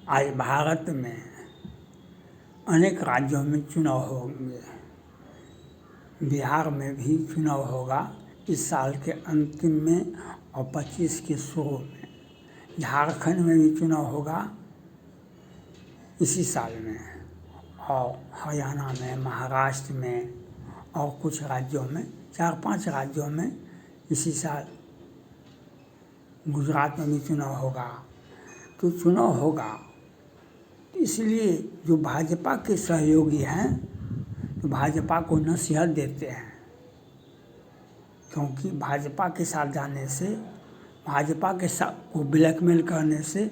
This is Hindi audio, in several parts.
आज भारत में अनेक राज्यों में चुनाव होंगे। बिहार में भी चुनाव होगा इस साल के अंतिम में और 25 के शुरू में। झारखंड में भी चुनाव होगा इसी साल में, और हरियाणा में, महाराष्ट्र में और कुछ राज्यों में, 4-5 राज्यों में इसी साल। गुजरात में भी चुनाव होगा। तो चुनाव होगा, इसलिए जो भाजपा के सहयोगी हैं तो भाजपा को नसीहत देते हैं, क्योंकि भाजपा के साथ जाने से, भाजपा के साथ को ब्लैकमेल करने से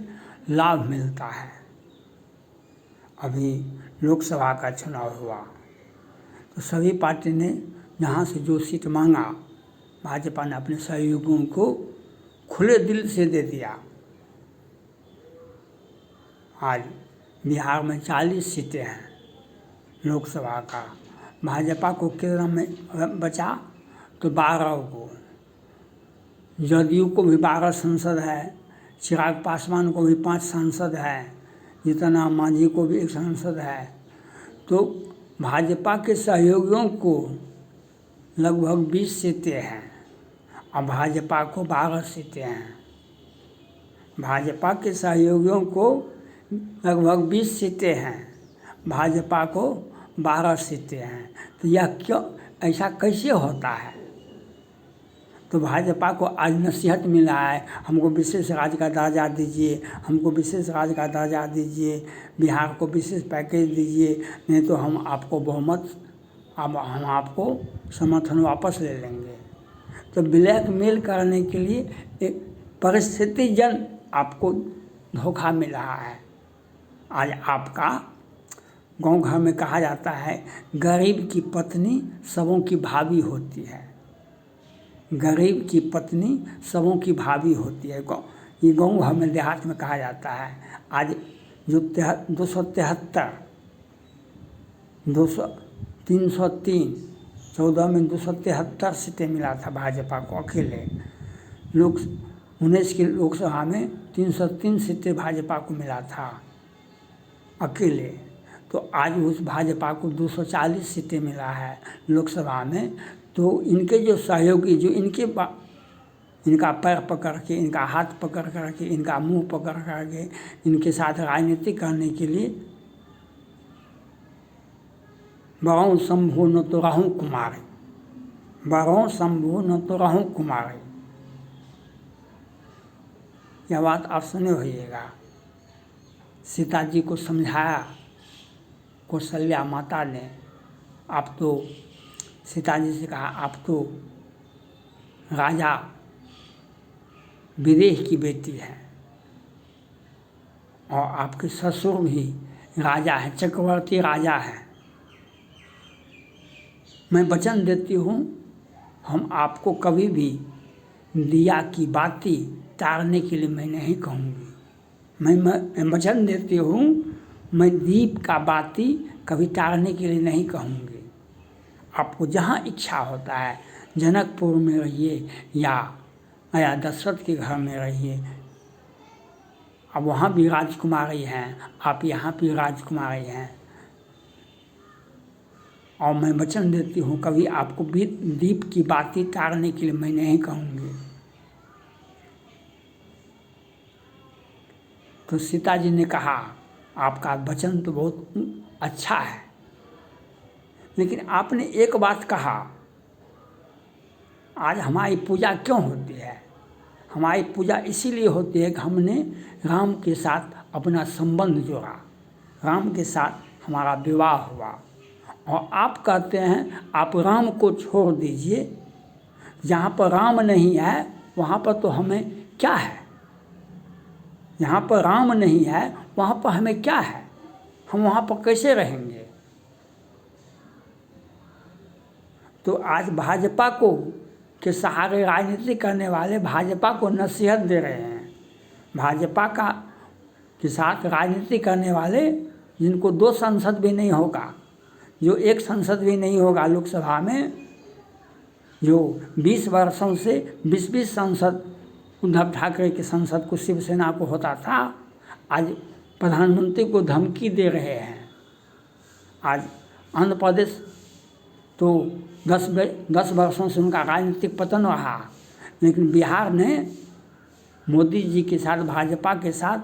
लाभ मिलता है। अभी लोकसभा का चुनाव हुआ तो सभी पार्टी ने जहाँ से जो सीट मांगा, भाजपा ने अपने सहयोगियों को खुले दिल से दे दिया। आज बिहार में 40 सीटें हैं लोकसभा का। भाजपा को केरल में बचा तो 12 को, जदयू को भी 12 सांसद है, चिराग पासवान को भी 5 सांसद है, जीतन राम मांझी को भी 1 सांसद है। तो भाजपा के सहयोगियों को लगभग 20 सीटें हैं और भाजपा को 12 सीटें हैं। भाजपा के सहयोगियों को लगभग 20 सीटें हैं, भाजपा को 12 सीटें हैं। तो यह क्यों, ऐसा कैसे होता है? तो भाजपा को आज नसीहत मिला है, हमको विशेष राज्य का दर्जा दीजिए, हमको विशेष राज्य का दर्जा दीजिए, बिहार को विशेष पैकेज दीजिए, नहीं तो हम आपको बहुमत, अब हम आपको समर्थन वापस ले लेंगे। तो ब्लैकमेल करने के लिए एक परिस्थितिजन आपको धोखा मिल रहा है। आज आपका गांव घर में कहा जाता है, गरीब की पत्नी सबों की भाभी होती है। गरीब की पत्नी सबों की भाभी होती है। ये गांव घर में, देहात में कहा जाता है। आज जो 273 303 14 में 273 सीटें मिला था भाजपा को अकेले। 19 की लोकसभा में 303 सीटें भाजपा को मिला था अकेले। तो आज उस भाजपा को 240 सीटें मिला है लोकसभा में। तो इनके जो सहयोगी, जो इनका पैर पकड़ के, इनका हाथ पकड़ करके, इनका मुंह पकड़ करके इनके साथ राजनीति करने के लिए, बरौं शंभू न तो रहूं कुमारी, बरौं शंभू न तो रहूं कुमारी, यह बात आप सुने होइएगा। सीता जी को समझाया कौशल्या माता ने। आप तो सीता जी से कहा, आप तो राजा विदेह की बेटी है और आपके ससुर भी राजा है, चक्रवर्ती राजा है। मैं वचन देती हूँ, हम आपको कभी भी दिया की बाती तारने के लिए मैं नहीं कहूँगी। मैं वचन देती हूँ, मैं दीप का बाती कभी तारने के लिए नहीं कहूँगी। आपको जहाँ इच्छा होता है, जनकपुर में रहिए या दशरथ के घर में रहिए। अब वहाँ भी राजकुमारी हैं, आप यहाँ भी राजकुमारी हैं। और मैं वचन देती हूँ, कभी आपको भी दीप की बाती तारने के लिए मैं नहीं कहूँगी। तो सीता जी ने कहा, आपका वचन तो बहुत अच्छा है, लेकिन आपने एक बात कहा, आज हमारी पूजा क्यों होती है? हमारी पूजा इसीलिए होती है कि हमने राम के साथ अपना संबंध जोड़ा, राम के साथ हमारा विवाह हुआ। और आप कहते हैं आप राम को छोड़ दीजिए, जहाँ पर राम नहीं है वहाँ पर तो हमें क्या है? जहाँ पर राम नहीं है वहाँ पर हमें क्या है? हम वहाँ पर कैसे रहेंगे? तो आज भाजपा को के सहारे राजनीति करने वाले भाजपा को नसीहत दे रहे हैं। भाजपा के साथ राजनीति करने वाले, जिनको 2 सांसद भी नहीं होगा, जो 1 सांसद भी नहीं होगा लोकसभा में, जो 20 वर्षों से 20-20 सांसद उद्धव ठाकरे के संसद को, शिवसेना को होता था, आज प्रधानमंत्री को धमकी दे रहे हैं। आज आंध्र प्रदेश तो 10 वर्षों से उनका राजनीतिक पतन रहा, लेकिन बिहार ने मोदी जी के साथ, भाजपा के साथ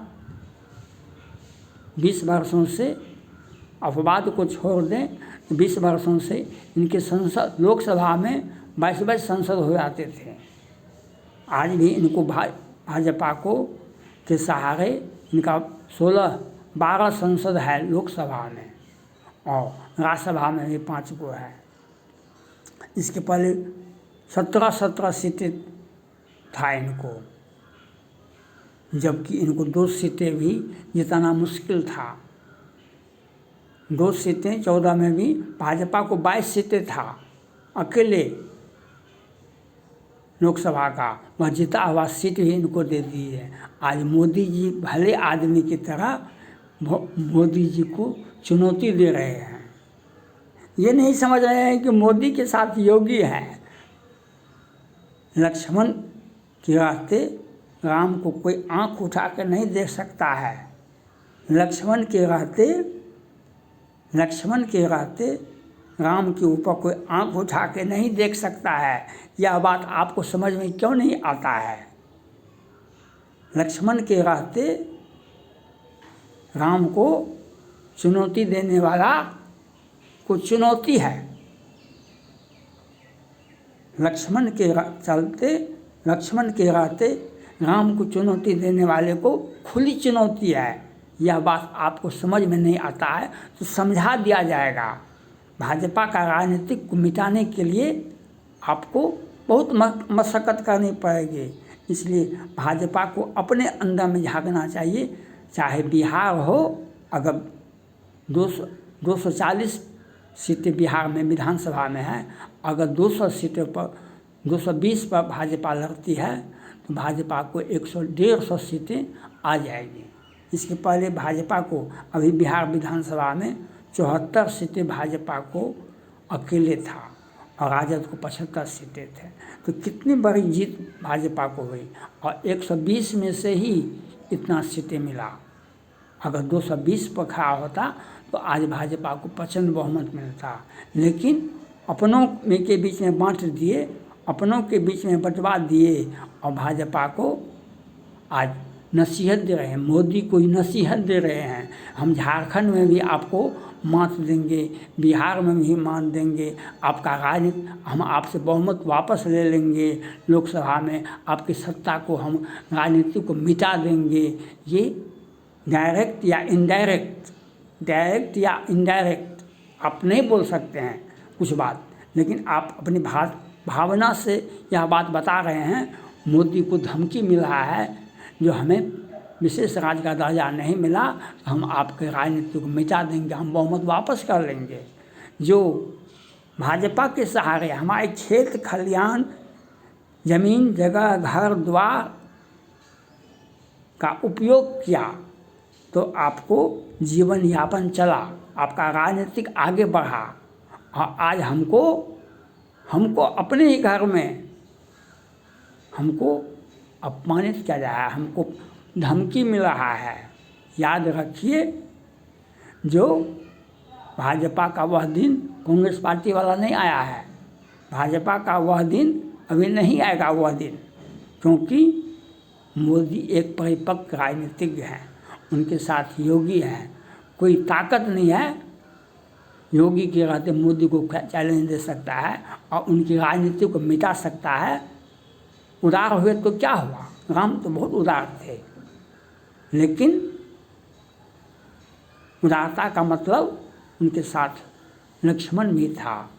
20 वर्षों से, अपवाद को छोड़ दें, 20 वर्षों से इनके संसद, लोकसभा में 22 संसद हो जाते थे। आज भी इनको भाजपा को के सहारे इनका 12 संसद है लोकसभा में, और राज्यसभा में भी 5 को है। इसके पहले 17 सीटें था इनको, जबकि इनको 2 सीटें भी जिताना मुश्किल था। 2 सीटें 14 में भी भाजपा को 22 सीटें था अकेले लोकसभा का, वह जीता हुआ सीट भी इनको दे दी है। आज मोदी जी भले आदमी की तरह मोदी जी को चुनौती दे रहे हैं। ये नहीं समझ रहे हैं कि मोदी के साथ योगी है। लक्ष्मण के रास्ते राम को कोई आंख उठा कर नहीं देख सकता है। लक्ष्मण के रास्ते राम के ऊपर कोई आंख उठा के नहीं देख सकता है। यह बात आपको समझ में क्यों नहीं आता है? लक्ष्मण के रास्ते राम को चुनौती देने वाला को चुनौती है। लक्ष्मण के रास्ते राम को चुनौती देने वाले को खुली चुनौती है। यह बात आपको समझ में नहीं आता है तो समझा दिया जाएगा। भाजपा का राजनीतिक को मिटाने के लिए आपको बहुत मशक्कत करनी पड़ेगी। इसलिए भाजपा को अपने अंदर में झांकना चाहिए। चाहे बिहार हो, अगर 240 सीटें बिहार में विधानसभा में है, अगर 200 सीटों पर 220 पर भाजपा लड़ती है तो भाजपा को 150 सीटें आ जाएगी। इसके पहले भाजपा को अभी बिहार विधानसभा में 74 सीटें भाजपा को अकेले था और राजद को 75 सीटें थे। तो कितनी बड़ी जीत भाजपा को हुई, और 120 में से ही इतना सीटें मिला। अगर 220 पर खड़ा होता तो आज भाजपा को प्रचंड बहुमत मिलता। लेकिन अपनों में के बीच में बांट दिए, अपनों के बीच में बंटवा दिए, और भाजपा को आज नसीहत दे रहे हैं, मोदी को ही नसीहत दे रहे हैं। हम झारखंड में भी आपको मात देंगे, बिहार में भी मात देंगे, आपका राजनीति, हम आपसे बहुमत वापस ले लेंगे, लोकसभा में आपकी सत्ता को हम राजनीति को मिटा देंगे। ये डायरेक्ट या इनडायरेक्ट आप नहीं बोल सकते हैं कुछ बात, लेकिन आप अपनी भावना से यह बात बता रहे हैं। मोदी को धमकी मिल रहा है, जो हमें विशेष राज्य का दर्जा नहीं मिला तो हम आपके राजनीति को मिटा देंगे, हम बहुमत वापस कर लेंगे। जो भाजपा के सहारे हमारे खेत खलिहान, जमीन जगह, घर द्वार का उपयोग किया तो आपको जीवन यापन चला, आपका राजनीतिक आगे बढ़ा, और आज हमको अपने ही घर में हमको अपमानित किया जा रहा है, हमको धमकी मिल रहा है। याद रखिए, जो भाजपा का वह दिन कांग्रेस पार्टी वाला नहीं आया है। भाजपा का वह दिन अभी नहीं आएगा वह दिन, क्योंकि मोदी एक परिपक्व राजनीतिज्ञ हैं, उनके साथ योगी हैं। कोई ताकत नहीं है योगी के रहते मोदी को चैलेंज दे सकता है और उनकी राजनीति को मिटा सकता है। उदार हुए तो क्या हुआ, राम तो बहुत उदार थे, लेकिन उदारता का मतलब उनके साथ लक्ष्मण भी था,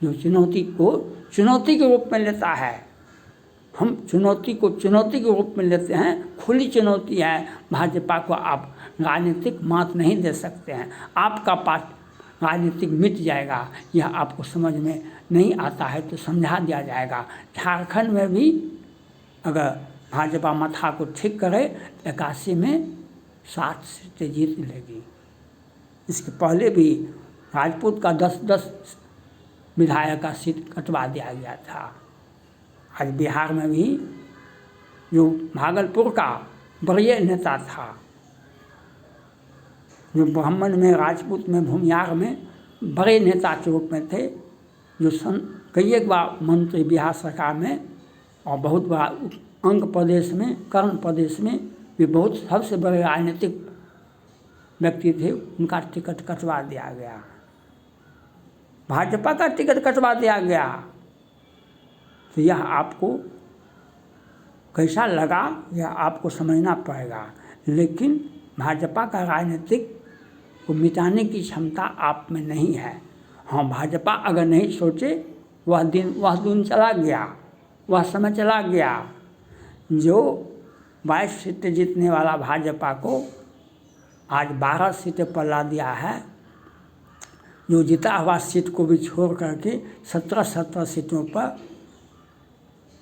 जो चुनौती को चुनौती के रूप में लेता है। हम चुनौती को चुनौती के रूप में लेते हैं, खुली चुनौती है। भाजपा को आप राजनीतिक मात नहीं दे सकते हैं, आपका पार्टी राजनीतिक मिट जाएगा। यह आपको समझ में नहीं आता है तो समझा दिया जाएगा। झारखंड में भी अगर भाजपा माथा को ठीक करे 81 में 7 सीटें जीत लेगी। इसके पहले भी राजपूत का 10-10 विधायक का सीट कटवा दिया गया था। आज बिहार में भी जो भागलपुर का वरीय नेता था जो ब्राह्मण में, राजपूत में, भूमियार में बड़े नेता के रूप में थे, जो कई एक बार मंत्री बिहार सरकार में और बहुत बड़ा अंग प्रदेश में, कर्ण प्रदेश में भी बहुत सबसे बड़े राजनीतिक व्यक्ति थे, उनका टिकट कटवा दिया गया, भाजपा का टिकट कटवा दिया गया। तो यह आपको कैसा लगा यह आपको समझना पड़ेगा, लेकिन भाजपा का राजनीतिक को मिटाने की क्षमता आप में नहीं है। हाँ, भाजपा अगर नहीं सोचे, वह दिन चला गया, वह समय चला गया। जो 22 सीटें जीतने वाला भाजपा को आज 12 सीटें पर ला दिया है। जो जीता हुआ सीट को भी छोड़ करके 17 सीटों पर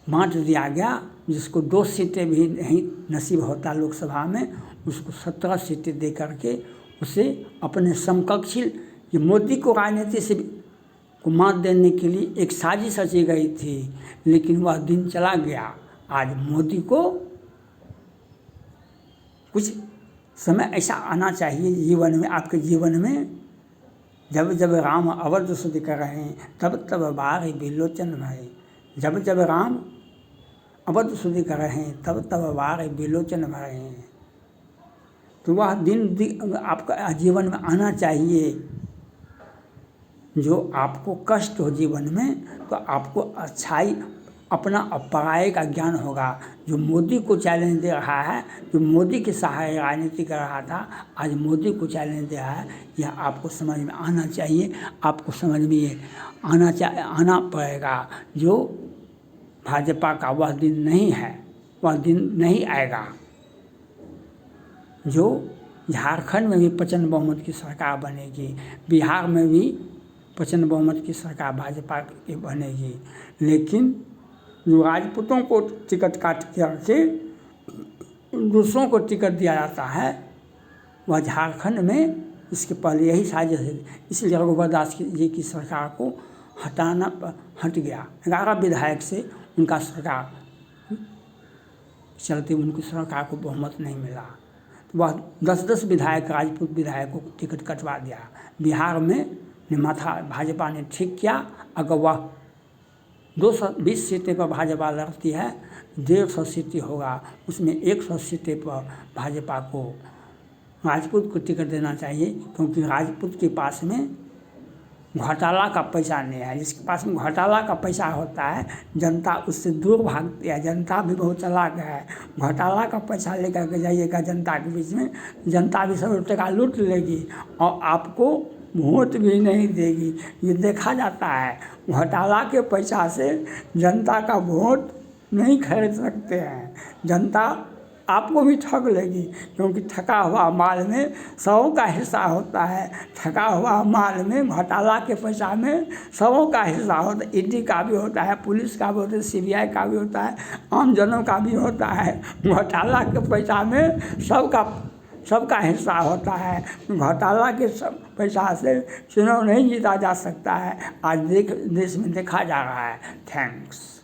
बांट दिया गया, जिसको 2 सीटें भी नहीं नसीब होता लोकसभा में, उसको 17 सीटें दे करके उसे अपने समकक्षी, ये मोदी को राजनीति से को मात देने के लिए एक साजिश रची गई थी, लेकिन वह दिन चला गया। आज मोदी को कुछ समय ऐसा आना चाहिए जीवन में, आपके जीवन में, जब जब राम अवध सुधि कर रहे हैं तब तब बार बिलोचन भय। जब जब राम अवध सुधि कर रहे हैं तब तब बार बिलोचन भय। तो वह दिन आपका जीवन में आना चाहिए जो आपको कष्ट हो जीवन में, तो आपको अच्छाई अपना पराये का ज्ञान होगा। जो मोदी को चैलेंज दे रहा है, जो मोदी के सहारे राजनीति कर रहा था, आज मोदी को चैलेंज दे रहा है, यह आपको समझ में आना चाहिए। आपको समझ में ये आना पड़ेगा। जो भाजपा का वह दिन नहीं है, वह दिन नहीं आएगा। जो झारखंड में भी प्रचंड बहुमत की सरकार बनेगी, बिहार में भी प्रचंड बहुमत की सरकार भाजपा की बनेगी, लेकिन जो राजपूतों को टिकट काट करके दूसरों को टिकट दिया जाता है, वह झारखंड में इसके पहले यही साजिश है। इसलिए रघुवर दास जी की सरकार को हट गया। 11 विधायक से उनका सरकार चलते उनकी सरकार को बहुमत नहीं मिला। तो वह 10-10 विधायक, राजपूत विधायकों को टिकट कटवा दिया। बिहार में माथा भाजपा ने ठीक किया। अगर वह 220 सीटें पर भाजपा लड़ती है, 150 सीटें होगा, उसमें 100 सीटें पर भाजपा को राजपूत को टिकट देना चाहिए, क्योंकि राजपूत के पास में घोटाला का पैसा नहीं है। जिसके पास में घोटाला का पैसा होता है, जनता उससे दूर भागती है। जनता भी बहुत चालाक है। घोटाला का पैसा लेकर के जाइएगा जनता के बीच में, जनता भी सब टका लूट लेगी और आपको वोट भी नहीं देगी। ये देखा जाता है। घोटाला के पैसा से जनता का वोट नहीं खरीद सकते हैं। जनता आपको भी ठग लेगी, क्योंकि ठगा हुआ माल में 100 का हिस्सा होता है। ठगा हुआ माल में, घोटाला के पैसा में 100 का हिस्सा होता है। ईडी का भी होता है, पुलिस का भी होता है, CBI का भी होता है, आम जनों का भी होता है। घोटाला के पैसा में सबका हिस्सा होता है। घोटाला के पैसा से चुनाव नहीं जीता जा सकता है। आज देश में देखा जा रहा है। थैंक्स।